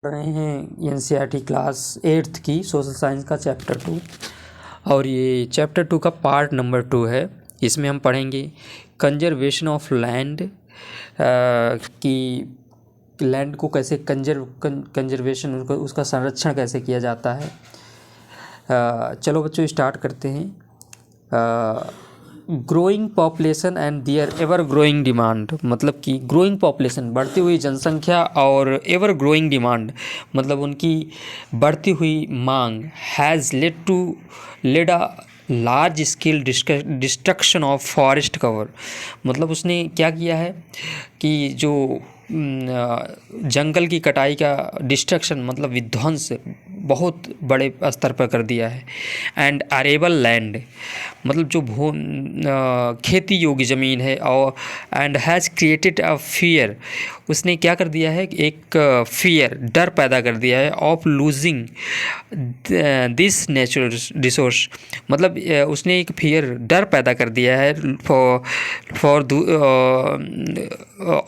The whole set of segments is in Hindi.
रहे हैं एनसीईआरटी क्लास 8th की सोशल साइंस का चैप्टर 2 और ये चैप्टर 2 का पार्ट नंबर 2 है। इसमें हम पढ़ेंगे कंजर्वेशन ऑफ लैंड की लैंड को कैसे कंजर्वेशन उसका संरक्षण कैसे किया जाता है। चलो बच्चों स्टार्ट करते हैं। Growing population and their ever growing demand, मतलब कि ग्रोइंग पॉपुलेशन बढ़ती हुई जनसंख्या और एवर ग्रोइंग डिमांड मतलब उनकी बढ़ती हुई मांग has led a large scale destruction of forest cover. मतलब उसने क्या किया है कि जो जंगल की कटाई का डिस्ट्रक्शन मतलब विध्वंस बहुत बड़े स्तर पर कर दिया है। एंड अरेबल लैंड मतलब जो खेती योग्य ज़मीन है और and has created a fear, उसने क्या कर दिया है एक फियर डर पैदा कर दिया है of losing this natural resource. मतलब उसने एक फियर डर पैदा कर दिया है for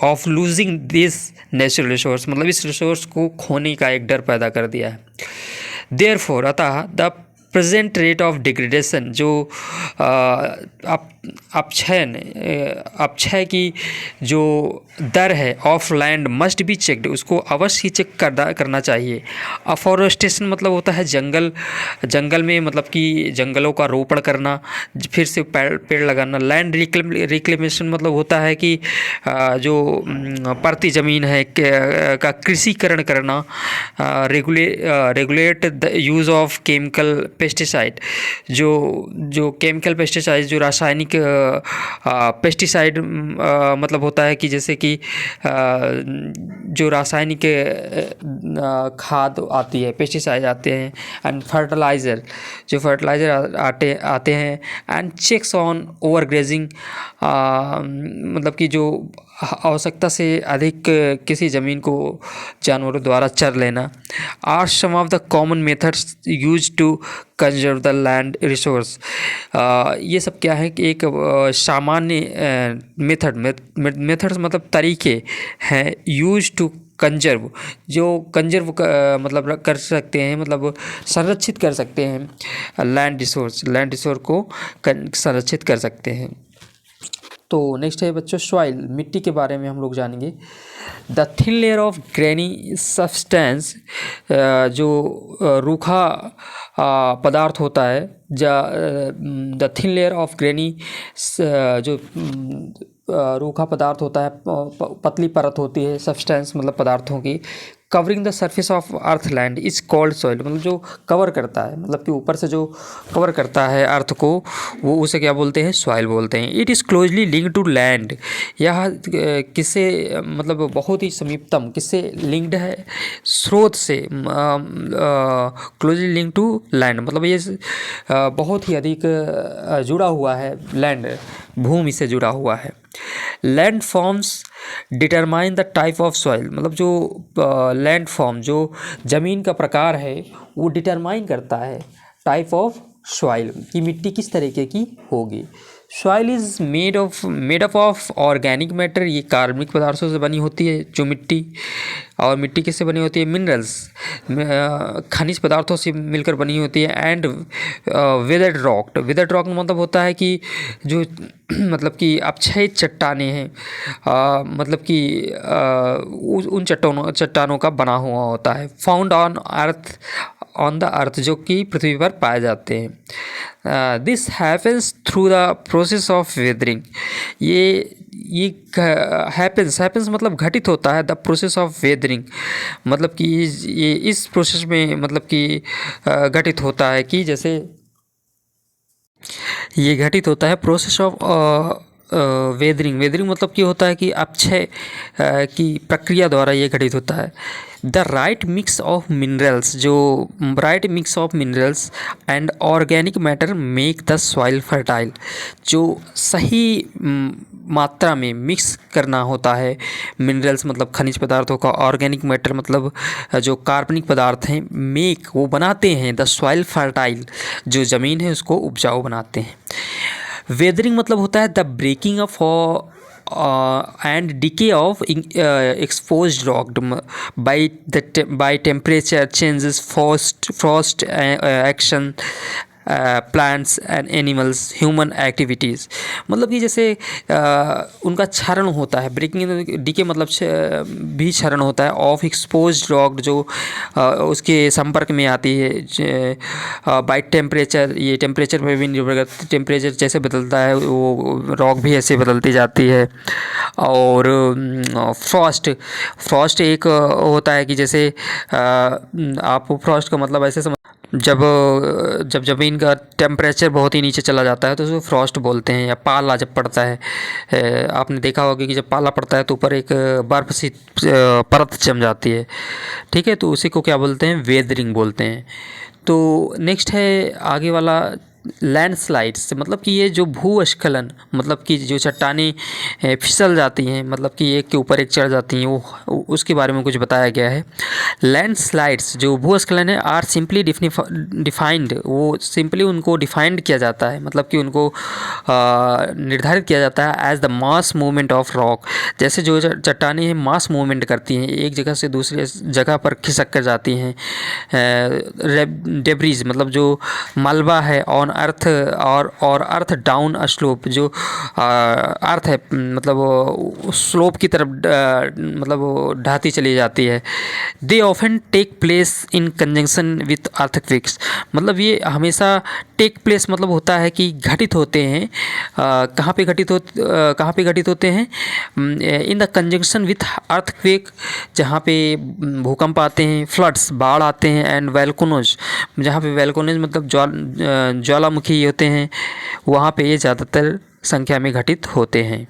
of losing this natural resource, मतलब इस रिसोर्स को खोने का एक डर पैदा कर दिया है। देयरफॉर अतः the present rate of degradation जो अपक्षय की जो दर है of land must be checked, उसको अवश्य ही चेक करना चाहिए। अफॉरेस्टेशन मतलब होता है जंगल में मतलब कि जंगलों का रोपण करना, फिर से पेड़ लगाना। लैंड रिक्लेमेशन मतलब होता है कि जो परती ज़मीन है का कृषिकरण करना। Regulate the use of chemical pesticide, जो केमिकल पेस्टिसाइड जो रासायनिक पेस्टिसाइड मतलब होता है कि जैसे कि जो रासायनिक खाद आती है, पेस्टिसाइड आते हैं एंड फर्टिलाइज़र जो फर्टिलाइज़र आते हैं and checks on over grazing, मतलब कि जो आवश्यकता से अधिक किसी ज़मीन को जानवरों द्वारा चर लेना। Are some of the common methods use to conserve the land resource. ये सब क्या है कि एक सामान्य मेथड्स मतलब तरीके हैं यूज टू कंजर्व, जो कंजर्व मतलब कर सकते हैं, मतलब संरक्षित कर सकते हैं लैंड रिसोर्स को संरक्षित कर सकते हैं। तो नेक्स्ट है बच्चों सॉइल, मिट्टी के बारे में हम लोग जानेंगे। The thin layer of granny substance, जो रूखा पदार्थ होता है, the thin layer of granny जो रूखा पदार्थ होता है, पतली परत होती है, सब्सटेंस मतलब पदार्थों की, covering the surface of earth land is called soil. मतलब जो कवर करता है, मतलब कि ऊपर से जो कवर करता है अर्थ को, वो उसे क्या बोलते हैं, सॉइल बोलते हैं। It is closely linked to land, यह किससे मतलब बहुत ही समीपतम किससे लिंक्ड है, स्रोत से क्लोजली लिंक टू लैंड, मतलब ये बहुत ही अधिक जुड़ा हुआ है, लैंड भूमि से जुड़ा हुआ है। Land forms determine the type of soil, मतलब जो लैंड फॉर्म जो ज़मीन का प्रकार है वो डिटरमाइन करता है टाइप ऑफ सॉइल की मिट्टी किस तरीके की होगी। Soil is made up of organic matter, ये कार्बनिक पदार्थों से बनी होती है जो मिट्टी, और मिट्टी किससे बनी होती है, मिनरल्स खनिज पदार्थों से मिलकर बनी होती है। एंड विदर्ड रॉक मतलब होता है कि जो मतलब कि अपक्षय चट्टानें हैं, मतलब कि उन चट्टानों का बना हुआ होता है। फाउंड ऑन द अर्थ जो कि पृथ्वी पर पाए जाते हैं। This happens through the process of weathering, ये हैपन्स मतलब घटित होता है, द प्रोसेस ऑफ वेदरिंग मतलब कि ये इस प्रोसेस में मतलब कि घटित होता है कि जैसे ये घटित होता है प्रोसेस ऑफ वेदरिंग मतलब कि होता है कि अपक्षय की प्रक्रिया द्वारा ये घटित होता है। The right mix of minerals and organic matter make the soil fertile, जो सही मात्रा में मिक्स करना होता है मिनरल्स मतलब खनिज पदार्थों का, ऑर्गेनिक मैटर मतलब जो कार्बनिक पदार्थ हैं, मेक वो बनाते हैं द सॉइल फर्टाइल, जो ज़मीन है उसको उपजाऊ बनाते हैं। वेदरिंग मतलब होता है the breaking and decay of exposed rock by temperature changes, frost action, plants and animals, human activities. मतलब कि जैसे उनका क्षरण होता है, ब्रेकिंग डीके मतलब भी क्षरण होता है ऑफ एक्सपोज्ड रॉक, जो उसके संपर्क में आती है बाय टेम्परेचर। ये टेम्परेचर पर भी निर्भर करता है, टेम्परेचर जैसे बदलता है वो रॉक भी ऐसे बदलती जाती है। और फ्रॉस्ट एक होता है कि जैसे आप फ्रॉस्ट का मतलब ऐसे समझ, जब जब ज़मीन का टेम्परेचर बहुत ही नीचे चला जाता है तो उसको फ्रॉस्ट बोलते हैं। या पाला जब पड़ता है, आपने देखा होगा कि जब पाला पड़ता है तो ऊपर एक बर्फ़ सी परत जम जाती है, ठीक है, तो उसी को क्या बोलते हैं, वेदरिंग बोलते हैं। तो नेक्स्ट है आगे वाला लैंडस्लाइड्स, मतलब कि ये जो भूस्खलन, मतलब कि जो चट्टानें फिसल जाती हैं, मतलब कि एक के ऊपर एक चढ़ जाती हैं, वो उसके बारे में कुछ बताया गया है। लैंडस्लाइड्स जो भूस्खलन है आर सिंपली डिफाइंड, वो सिंपली उनको डिफाइंड किया जाता है, मतलब कि उनको निर्धारित किया जाता है as the mass movement of rock. जैसे जो चट्टानें हैं मास मूवमेंट करती हैं, एक जगह से दूसरी जगह पर खिसक कर जाती हैं। डेब्रीज मतलब जो मलबा है ऑन अर्थ और अर्थ डाउन स्लोप, जो अर्थ है मतलब स्लोप की तरफ मतलब ढाती चली जाती है। They often take place in conjunction with earthquakes, मतलब ये हमेशा टेक प्लेस मतलब होता है कि घटित होते हैं। कहाँ पे घटित होते हैं, in the conjunction with earthquake, जहाँ पे भूकंप आते हैं, फ्लड्स बाढ़ आते हैं, एंड वैल्कोनोज, जहाँ पे वैल्कोनोज मतलब ज्वालामुखी होते हैं, वहाँ पे ये ज़्यादातर संख्या में घटित होते हैं।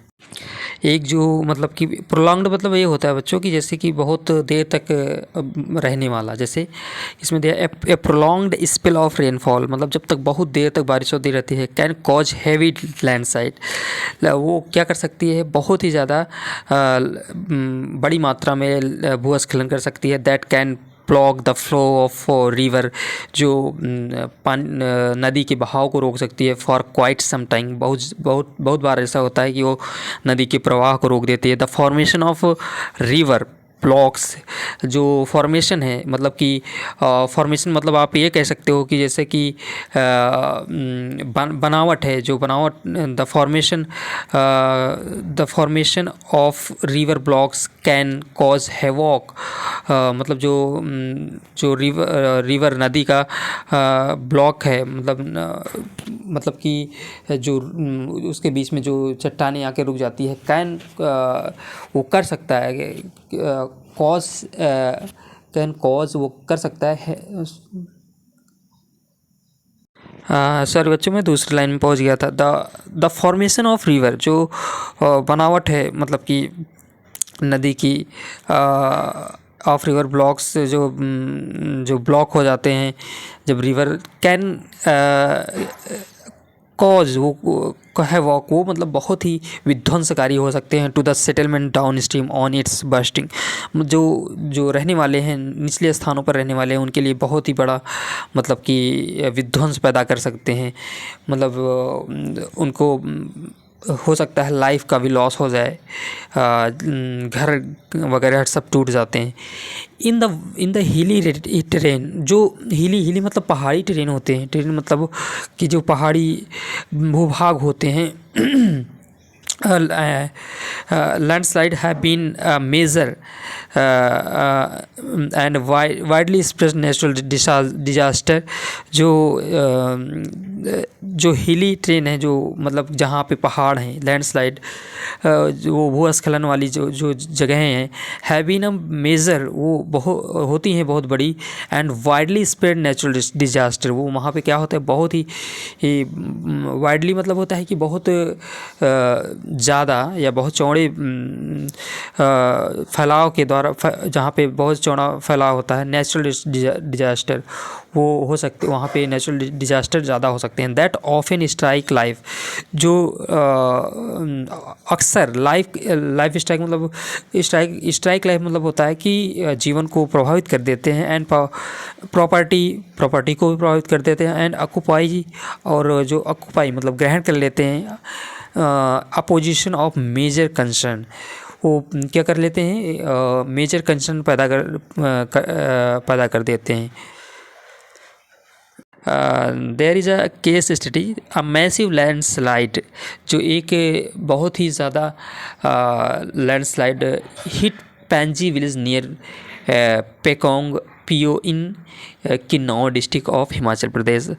एक जो मतलब कि प्रोलॉन्ग्ड मतलब ये होता है बच्चों की जैसे कि बहुत देर तक रहने वाला, जैसे इसमें दिया ए प्रोलॉन्ग्ड स्पेल ऑफ रेनफॉल, मतलब जब तक बहुत देर तक बारिश होती रहती है। कैन कॉज हैवी लैंडस्लाइड, वो क्या कर सकती है, बहुत ही ज़्यादा बड़ी मात्रा में भूस्खलन कर सकती है। That can block the flow of river, जो नदी के बहाव को रोक सकती है फॉर क्वाइट सम टाइम, बहुत बार ऐसा होता है कि वो नदी के प्रवाह को रोक देती है। The formation of river blocks, जो फॉर्मेशन है मतलब कि फॉर्मेशन मतलब आप ये कह सकते हो कि जैसे कि बनावट है, जो बनावट the formation of river blocks can cause havoc, मतलब जो रिवर नदी का ब्लॉक है, मतलब कि जो उसके बीच में जो चट्टानें आके रुक जाती है, कैन वो कर सकता है कॉज वो कर सकता है। सॉरी बच्चों, मैं दूसरी लाइन में पहुंच गया था। द फॉर्मेशन ऑफ रिवर, जो बनावट है मतलब कि नदी की, ऑफ रिवर ब्लॉक्स, जो ब्लॉक हो जाते हैं जब रिवर, कैन कॉज वो हैवॉक, वो मतलब बहुत ही विध्वंसकारी हो सकते हैं to the settlement down stream on its bursting, जो रहने वाले हैं निचले स्थानों पर रहने वाले हैं उनके लिए बहुत ही बड़ा मतलब कि विध्वंस पैदा कर सकते हैं। मतलब उनको हो सकता है लाइफ का भी लॉस हो जाए, घर वगैरह सब टूट जाते हैं। इन द हिली टेरेन, जो हिली मतलब पहाड़ी टेरेन होते हैं, टेरेन मतलब कि जो पहाड़ी भूभाग होते हैं, landslide have been a major and widely spread natural disaster। जो हिली ट्रेन है, जो मतलब जहाँ पे पहाड़ हैं, लैंडस्लाइड जो भूस्खलन वाली जो जगहें हैं, हैव बीन अ मेजर, वो होती हैं बहुत बड़ी, and widely spread natural disaster. वो वहाँ पे क्या होता है, बहुत ही वाइडली मतलब होता है कि बहुत ज़्यादा या बहुत चौड़े फैलाव के द्वारा, जहाँ पे बहुत चौड़ा फैलाव होता है, नेचुरल डिजास्टर वो हो सकते, वहाँ पे नेचुरल डिजास्टर ज़्यादा हो सकते हैं। दैट ऑफन स्ट्राइक लाइफ, जो अक्सर लाइफ स्ट्राइक मतलब स्ट्राइक लाइफ मतलब होता है कि जीवन को प्रभावित कर देते हैं, एंड प्रॉपर्टी को भी प्रभावित कर देते हैं, एंड ऑक्यूपाई, और जो ऑक्यूपाई मतलब ग्रहण कर लेते हैं, अपोजिशन ऑफ मेजर कंसर्न, वो क्या कर लेते हैं, मेजर कंसर्न पैदा कर देते हैं। There is a case study, a massive landslide, जो एक बहुत ही ज़्यादा landslide hit Pangi village near Pekong PO in Kinnaur district of Himachal Pradesh.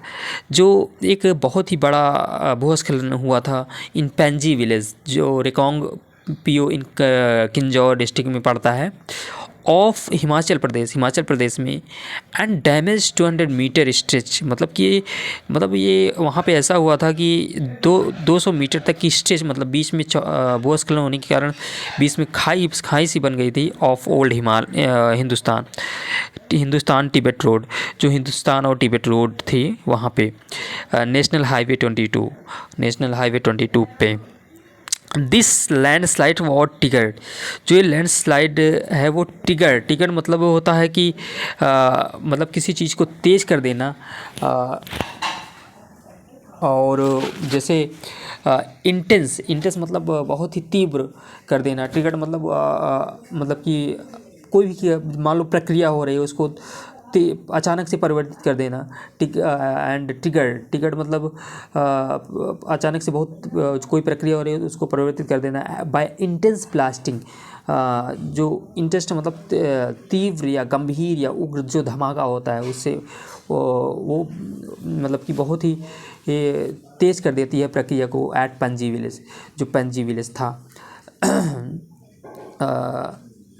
जो एक बहुत ही बड़ा भूस्खलन हुआ था इन पैंजी विलेज, जो Reckong PO in Kinnaur district में पड़ता है, ऑफ हिमाचल प्रदेश में, एंड डैमेज 200 मीटर स्ट्रेच, मतलब ये वहाँ पे ऐसा हुआ था कि 200 मीटर तक की स्ट्रेच, मतलब बीच में भूस्खलन होने के कारण बीच में खाई सी बन गई थी of old Hindustan Tibet road, जो हिंदुस्तान और तिब्बत रोड थी वहाँ पे, नेशनल हाईवे 22 पे। दिस लैंडस्लाइड वॉट टिगर, जो ये लैंडस्लाइड है वो टिगर मतलब होता है कि मतलब किसी चीज़ को तेज़ कर देना, और जैसे इंटेंस मतलब बहुत ही तीव्र कर देना। ट्रिगर मतलब कि कोई भी मान लो प्रक्रिया हो रही है उसको अचानक से परिवर्तित कर देना। एंड टिगर मतलब अचानक से बहुत कोई प्रक्रिया हो रही है उसको परिवर्तित कर देना बाय इंटेंस ब्लास्टिंग। जो इंटेंस मतलब तीव्र या गंभीर या उग्र जो धमाका होता है उससे वो मतलब कि बहुत ही तेज़ कर देती है प्रक्रिया को एट पैंजी विलेज, जो पैंजी विलेज था।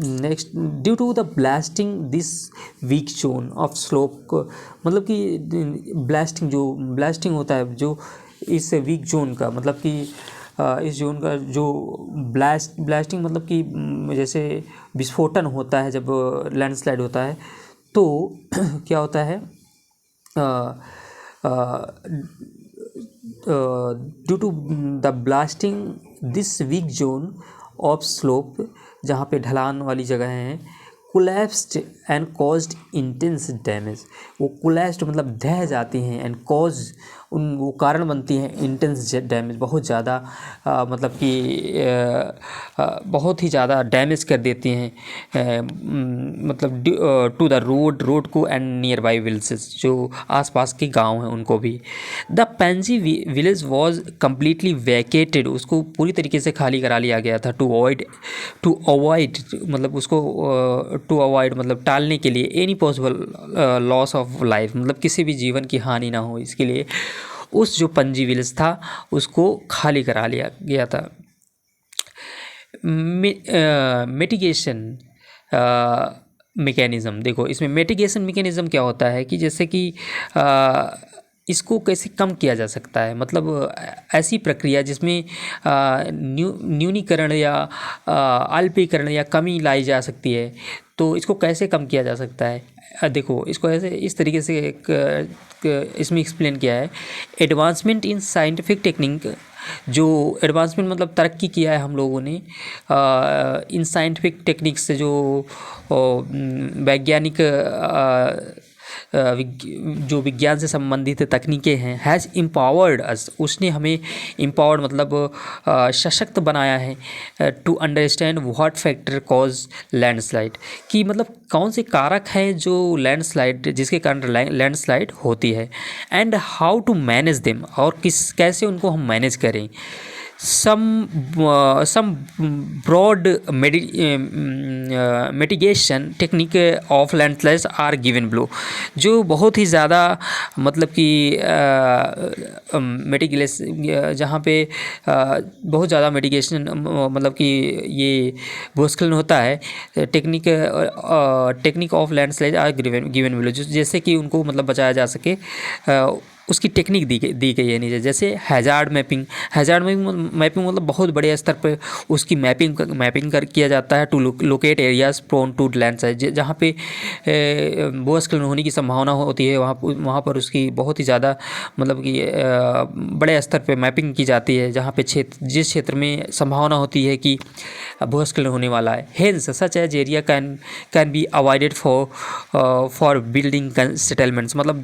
Next, due to the blasting this weak zone of slope, मतलब कि ब्लास्टिंग होता है जो इस वीक जोन का, मतलब कि इस जोन का जो ब्लास्टिंग मतलब कि जैसे विस्फोटन होता है जब लैंडस्लाइड होता है तो क्या होता है, due to the blasting this weak zone of slope, जहाँ पे ढलान वाली जगह हैं, collapsed and caused intense damage, वो कोलैप्स्ड मतलब ढह जाती हैं, एंड कॉज वो कारण बनती हैं इंटेंस डैमेज, बहुत ज़्यादा मतलब कि बहुत ही ज़्यादा डैमेज कर देती हैं, मतलब टू द रोड को एंड नियर बाई विलेजेस, जो आसपास के गांव हैं उनको भी। The Pangi village was completely vacated, उसको पूरी तरीके से खाली करा लिया गया था टू अवॉइड मतलब उसको टू अवॉइड मतलब टालने के लिए any possible loss of life, मतलब किसी भी जीवन की हानि ना हो, इसके लिए उस जो पंजी विलेज था उसको खाली करा लिया गया था। मिटिगेशन मैकेनिज़्म, देखो इसमें मिटिगेशन मैकेनिज़्म क्या होता है कि जैसे कि इसको कैसे कम किया जा सकता है, मतलब ऐसी प्रक्रिया जिसमें न्यूनीकरण या अल्पीकरण या कमी लाई जा सकती है, तो इसको कैसे कम किया जा सकता है। देखो इसको ऐसे इस तरीके से इसमें एक्सप्लेन किया है, एडवांसमेंट इन साइंटिफिक टेक्निक, जो एडवांसमेंट मतलब तरक्की किया है हम लोगों ने इन साइंटिफिक टेक्निक्स से, जो वैज्ञानिक जो विज्ञान से संबंधित तकनीकें हैं, हैज़ एम्पावर्ड अस, उसने हमें एम्पावर्ड मतलब सशक्त बनाया है to understand what factor cause landslide, कि मतलब कौन से कारक हैं जो लैंडस्लाइड जिसके कारण लैंडस्लाइड होती है, and how to manage them, और कैसे उनको हम मैनेज करें। some broad mitigation technique of landslides are given below, जो बहुत ही ज़्यादा मतलब कि मिटिगेशन, जहाँ पे बहुत ज़्यादा मिटिगेशन मतलब कि ये भूस्खलन होता है, technique of landslide are given below, जैसे कि उनको मतलब बचाया जा सके, उसकी टेक्निक दी गई है नीचे। जैसे हैज़ार्ड मैपिंग मतलब बहुत बड़े स्तर पर उसकी मैपिंग किया जाता है to locate areas prone to landslide, जहाँ पे भूस्खलन होने की संभावना होती है वहाँ पर उसकी बहुत ही ज़्यादा मतलब कि बड़े स्तर पर मैपिंग की जाती है, जहाँ पे जिस क्षेत्र में संभावना होती है कि भूस्खलन होने वाला है। Hence such as area can be avoided for building settlements, मतलब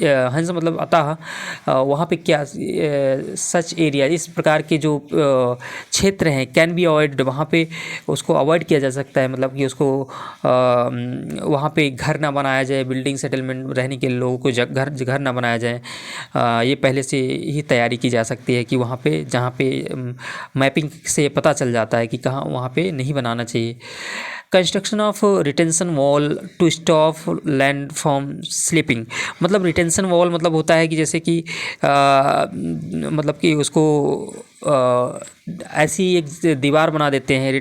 हेंस मतलब अतः अतः वहाँ पे क्या सच एरिया, इस प्रकार के जो क्षेत्र हैं कैन बी अवॉइड, वहाँ पे उसको अवॉइड किया जा सकता है। मतलब कि उसको वहाँ पे घर ना बनाया जाए, बिल्डिंग सेटलमेंट रहने के लोगों को घर ना बनाया जाए। ये पहले से ही तैयारी की जा सकती है कि वहाँ पे जहाँ पे मैपिंग से पता चल जाता है कि कहाँ वहाँ पे नहीं बनाना चाहिए। Construction of retention wall to stop land from slipping, मतलब रिटेंशन वॉल मतलब होता है कि जैसे कि मतलब कि उसको ऐसी एक दीवार बना देते हैं,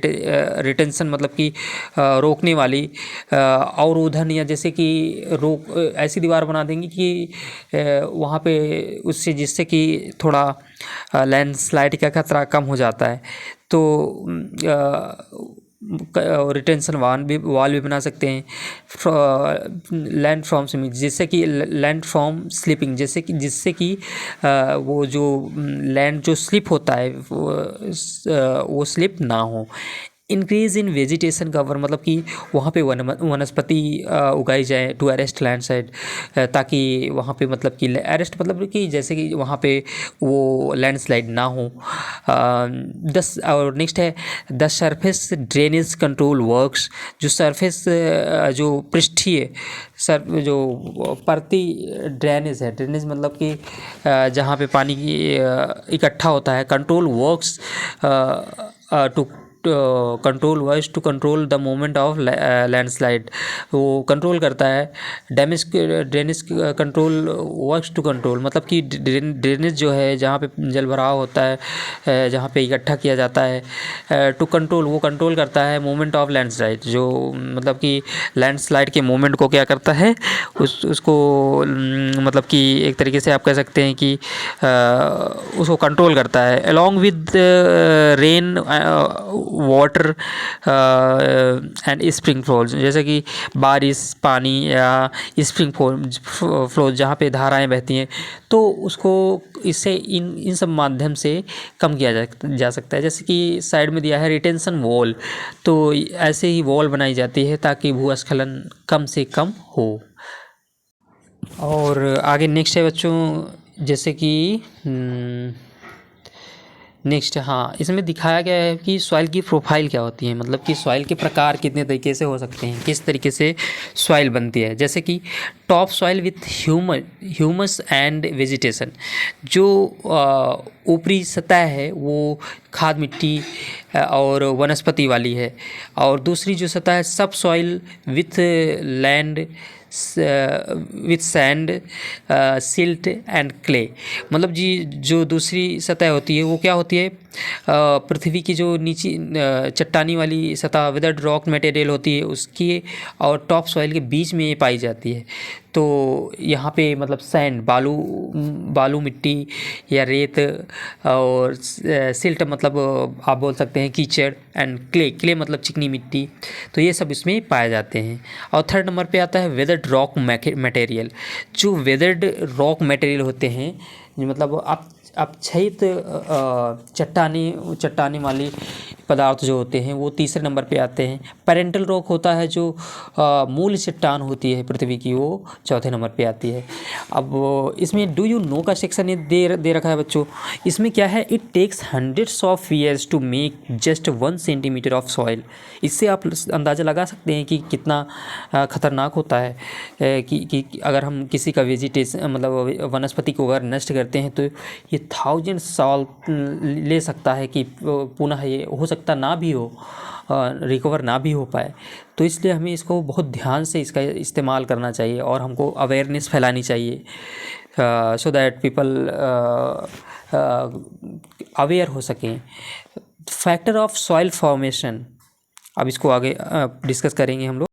रिटेंशन मतलब कि रोकने वाली, अवरोधन, या जैसे कि ऐसी दीवार बना देंगे कि वहाँ पे उससे जिससे कि थोड़ा लैंडस्लाइड का खतरा कम हो जाता है। तो रिटेंशन वॉल भी बना सकते हैं। लैंड फ्रॉम स्विमिंग, जिससे कि लैंड फ्रॉम स्लिपिंग, जिससे कि वो जो लैंड जो स्लिप होता है वो स्लिप ना हो। इंक्रीज इन वेजिटेशन कवर, मतलब कि वहाँ पे वनस्पति उगाई जाए टू अरेस्ट लैंड साइड, ताकि वहाँ पे मतलब कि अरेस्ट मतलब कि जैसे कि वहाँ पे वो लैंडस्लाइड ना हो। और नेक्स्ट है the surface drainage control works, जो सरफेस जो पृष्ठीय जो परती ड्रेनेज है, ड्रेनेज मतलब कि जहाँ पे पानी इकट्ठा होता है, control works to control the movement of landslide, वो कंट्रोल करता है। Drainage control works to control, मतलब कि ड्रेनेज जो है जहाँ पे जल भराव होता है, जहाँ पे इकट्ठा किया जाता है, टू कंट्रोल, वो कंट्रोल करता है मूवमेंट ऑफ लैंडस्लाइड, जो मतलब कि लैंडस्लाइड के मूवमेंट को क्या करता है, उसको मतलब कि एक तरीके से आप कह सकते हैं कि उसको कंट्रोल करता है। Along with rain water and spring flows, जैसे कि बारिश पानी या स्प्रिंग फ्लो जहाँ पे धाराएं बहती हैं, तो उसको इससे इन सब माध्यम से कम किया जा सकता है। जैसे कि साइड में दिया है रिटेंशन वॉल, तो ऐसे ही वॉल बनाई जाती है ताकि भूस्खलन कम से कम हो। और आगे नेक्स्ट है बच्चों, जैसे कि नेक्स्ट, हाँ, इसमें दिखाया गया है कि सॉइल की प्रोफाइल क्या होती है, मतलब कि सॉइल के प्रकार कितने तरीके से हो सकते हैं, किस तरीके से सॉइल बनती है। जैसे कि top soil with humus and vegetation, जो ऊपरी सतह है वो खाद मिट्टी और वनस्पति वाली है, और दूसरी जो सतह है सब soil with land with sand silt and clay, मतलब जी जो दूसरी सतह होती है वो क्या होती है, पृथ्वी की जो नीचे चट्टानी वाली सतह विदर्ड रॉक मटेरियल होती है उसकी और टॉप सॉइल के बीच में पाई जाती है। तो यहाँ पे मतलब सैंड बालू मिट्टी या रेत, और सिल्ट मतलब आप बोल सकते हैं कीचड़, एंड क्ले मतलब चिकनी मिट्टी, तो ये सब इसमें पाए जाते हैं। और थर्ड नंबर पे आता है वेदर्ड रॉक मटेरियल, जो वेदर्ड रॉक मटेरियल होते हैं, मतलब अपक्षयित चट्टानी वाली पदार्थ जो होते हैं वो तीसरे नंबर पे आते हैं। पेरेंटल रॉक होता है जो मूल चट्टान होती है पृथ्वी की, वो चौथे नंबर पे आती है। अब इसमें डू यू नो का सेक्शन दे रखा है बच्चों। इसमें क्या है, it takes hundreds of years to make just 1 centimetre of soil. इससे आप अंदाज़ा लगा सकते हैं कि कितना ख़तरनाक होता है कि अगर हम किसी का वेजिटेशन मतलब वनस्पति को अगर नष्ट करते हैं तो ये 1000 साल ले सकता है कि पुनः ये हो सकता ना भी हो, रिकवर ना भी हो पाए। तो इसलिए हमें इसको बहुत ध्यान से इसका इस्तेमाल करना चाहिए और हमको अवेयरनेस फैलानी चाहिए, सो दैट पीपल अवेयर हो सकें। फैक्टर ऑफ सॉइल फॉर्मेशन, अब इसको आगे डिस्कस करेंगे हम लोग।